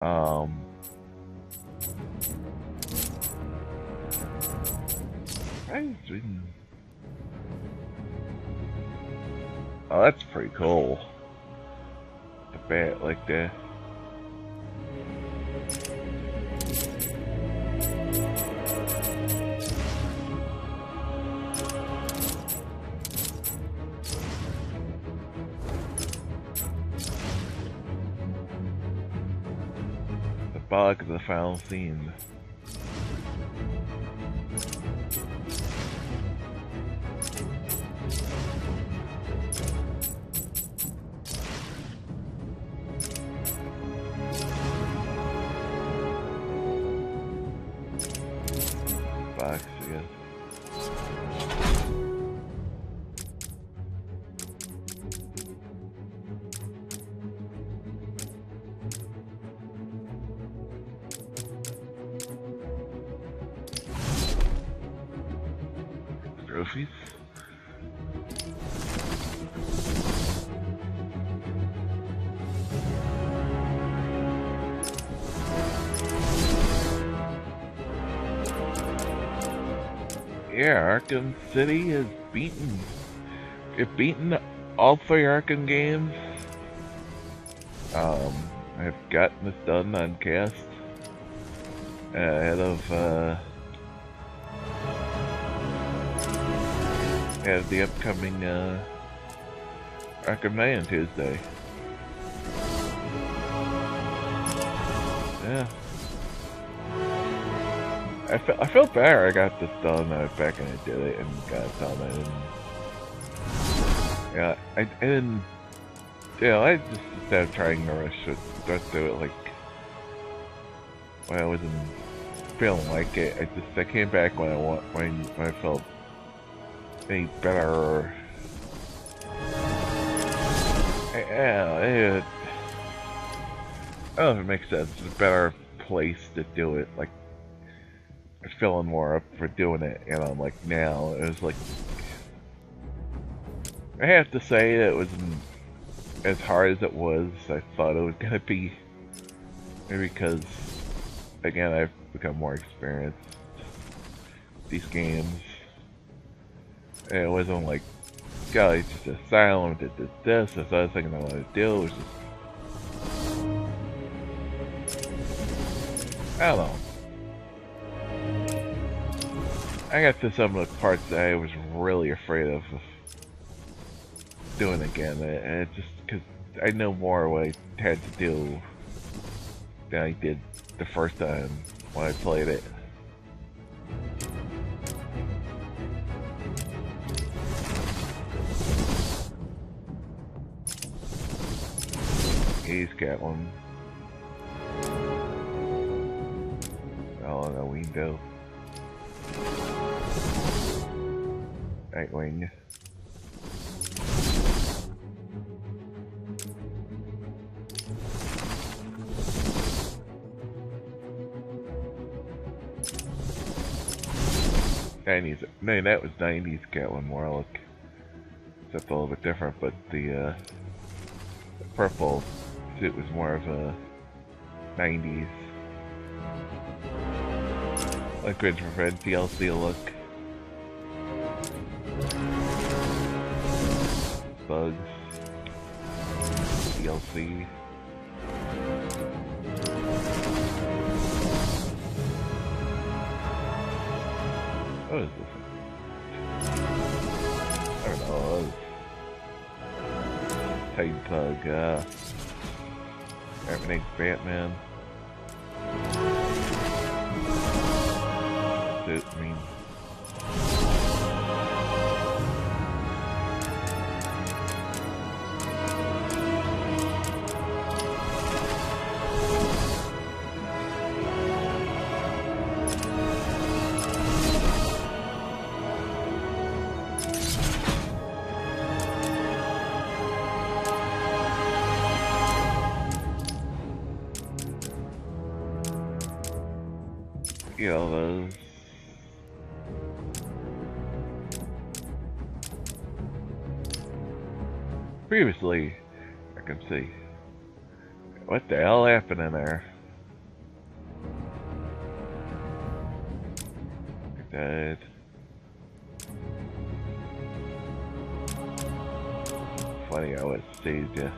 Um, I've been... Oh, that's pretty cool. The bat like that. The bug of the final scene. Box, I guess. Trophies. Yeah, Arkham City has beaten all 3 Arkham games. I've gotten this done on cast ahead of the upcoming Arkham Night on Tuesday. Yeah. I felt better I got this done back and I did it and got it done. I didn't, I just instead of trying to rush it, just do it like when I wasn't feeling like it. I came back when I felt any better. I don't know if it makes sense. It's a better place to do it. Like, I'm feeling more up for doing it, like now. It was like, I have to say that it wasn't as hard as it was. I thought it was gonna be. Maybe because, again, I've become more experienced with these games. And it wasn't like, God, it's just Asylum, did this, that's the other thing I wanted to do. It was just, I don't know. I got to some of the parts that I was really afraid of doing again, and it's just because I know more what I had to do than I did the first time when I played it. He's got one. Oh, no window. Nightwing. No, that was 90s Catwoman more like. Except a little bit different, but the purple suit was more of a 90s. Liquid for Red DLC look. Bugs. DLC. What is this? I don't know. Titan Pug, everything's Batman. Suit, I mean. You know, those. Previously, I can see. What the hell happened in there? Dead. Funny how it saved you.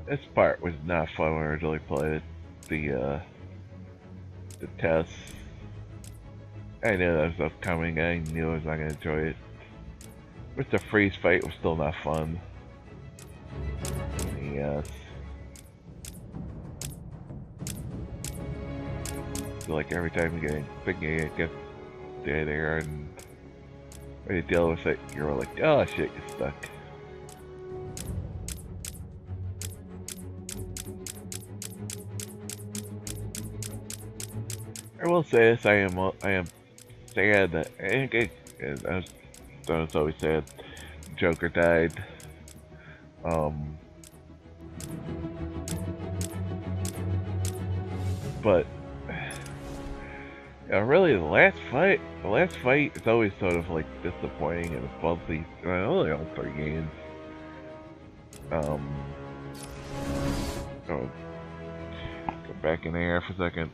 This part was not fun when I originally played the test. I knew that was upcoming. I knew I was not gonna enjoy it. But the freeze fight was still not fun. Yes. So like every time you get thinking it gets dead air and when you deal with it, you're like, oh shit, you're stuck. I will say this: I am sad that I was always sad. Joker died. But really, the last fight is always sort of like disappointing in both these. Only all three games. Oh, go back in there for a second.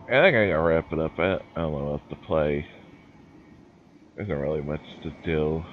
I think I gotta wrap it up. I don't know what else to play. There isn't really much to do.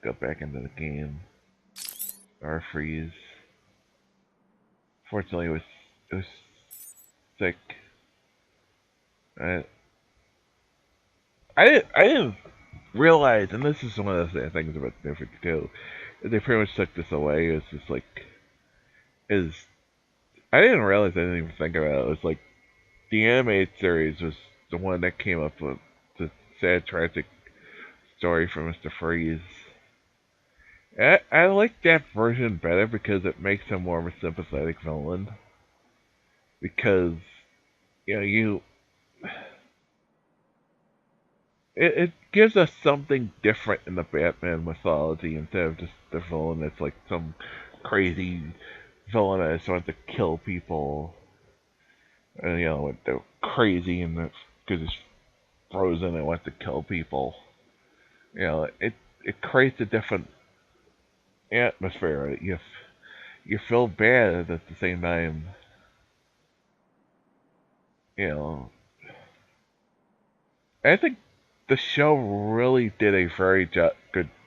Go back into the game. Or freeze. Fortunately, it was sick. I didn't realize, and this is one of the things about Netflix too. They pretty much took this away. It's just like is I didn't realize. I didn't even think about it. It was like the animated series was the one that came up with the sad, tragic story for Mr. Freeze. I like that version better because it makes him more of a sympathetic villain. Because you it gives us something different in the Batman mythology instead of just the villain that's like some crazy villain that just wants to kill people. And they're crazy and because it's frozen and wants to kill people. It creates a different atmosphere. You feel bad at the same time. You know, I think the show really did a very good.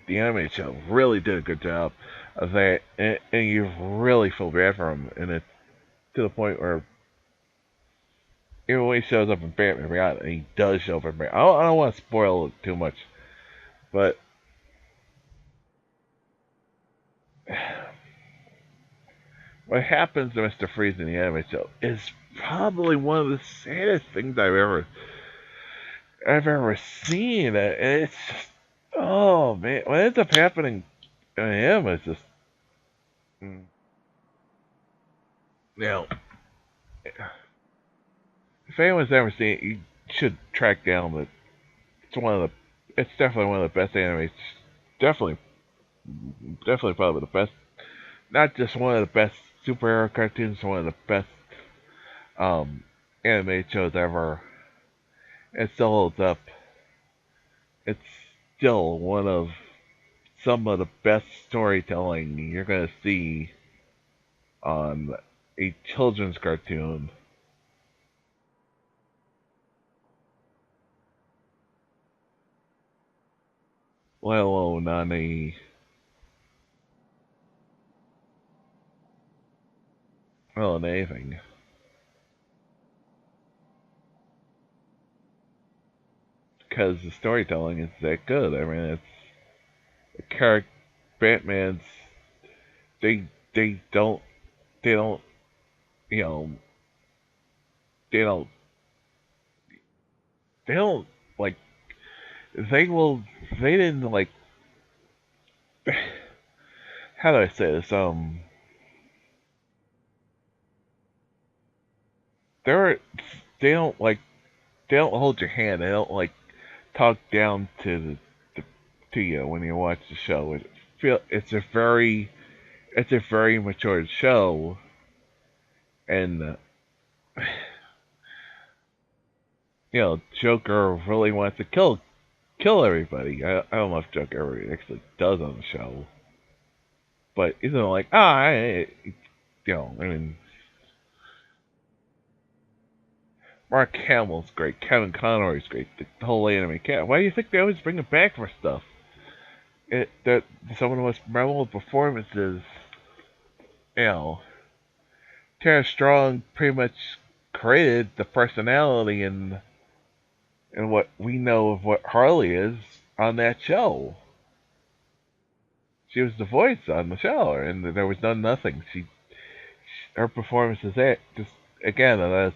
The animated show really did a good job of that, and you really feel bad for him, and it's to the point where even when he shows up in Batman Beyond, and he does show up in Batman. I don't want to spoil it too much, but what happens to Mr. Freeze in the animated show is probably one of the saddest things I've ever seen. And it's just, oh man, what ends up happening to him is just, now, if anyone's ever seen it, you should track down. But it's definitely one of the best animes. Definitely, definitely probably the best. Not just one of the best superhero cartoons, one of the best animated shows ever. It still holds up. It's still one of some of the best storytelling you're gonna see on a children's cartoon. Let alone on on anything. because the storytelling is that good. I mean, it's a character. Batman's they they don't they don't you know they don't they don't like they will they didn't like how do I say this they're they don't like they don't hold your hand. They don't like talk down the to you when you watch the show. It's a very mature show, and Joker really wants to kill everybody. I don't know if Joker ever actually does on the show, but isn't like I mean, Mark Hamill's great, Kevin Conroy's great, the whole anime cat. Why do you think they always bring it back for stuff? That some of the most memorable performances, you know, Tara Strong pretty much created the personality and what we know of what Harley is on that show. She was the voice on the show, and there was nothing. Her performance is that just again a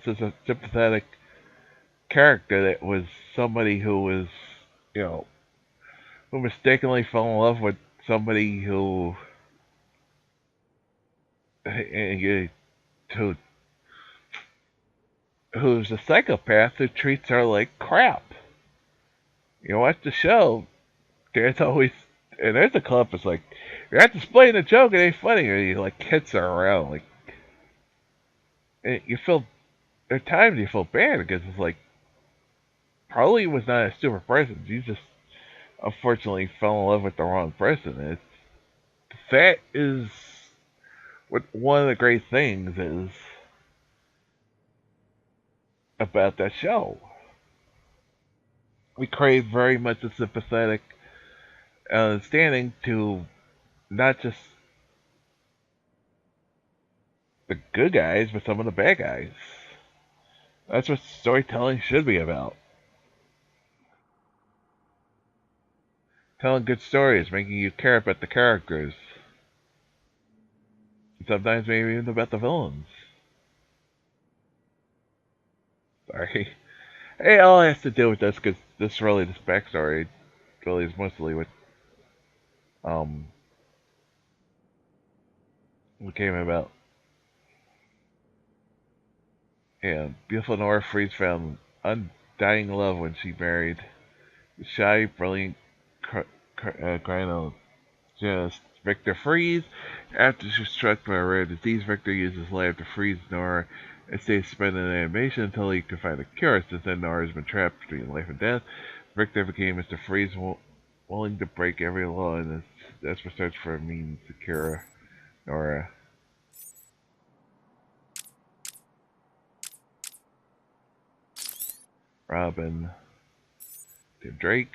sympathetic character that was somebody who was you know who mistakenly fell in love with somebody who who's a psychopath who treats her like crap. You watch the show, there's always and there's a clip. It's like you're not displaying a joke. It ain't funny. Or he like hits her around like and you feel. There are times you feel bad because it's like Harley was not a stupid person. She just unfortunately fell in love with the wrong person. That is what one of the great things is about that show. We crave very much a sympathetic understanding to not just the good guys, but some of the bad guys. That's what storytelling should be about. Telling good stories, making you care about the characters. Sometimes maybe even about the villains. Sorry. Hey, all it has to do with this, because this backstory really is mostly um, what came about. And beautiful Nora Freeze found undying love when she married the shy, brilliant gynecologist Victor Freeze. After she was struck by a rare disease, Victor used his lab to freeze Nora and stay suspended in animation until he could find a cure. Since then, Nora has been trapped between life and death. Victor became Mr. Freeze, willing to break every law in his desperate search for a means to cure Nora. Robin, Tim Drake.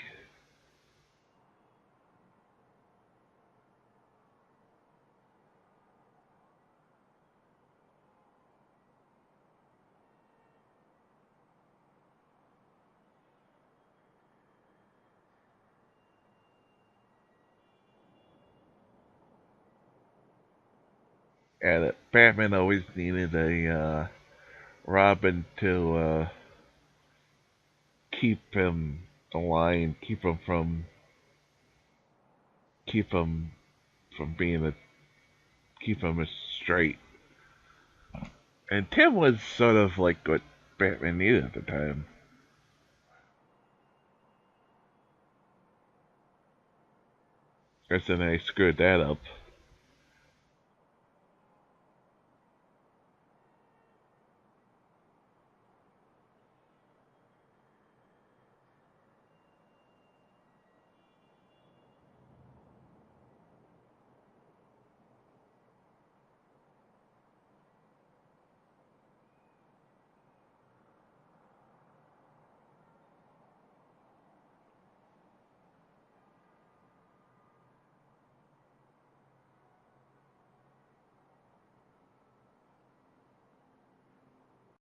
And Batman always needed a Robin to keep him aligned, keep him from being a keep him straight. And Tim was sort of like what Batman needed at the time. Guess then they screwed that up.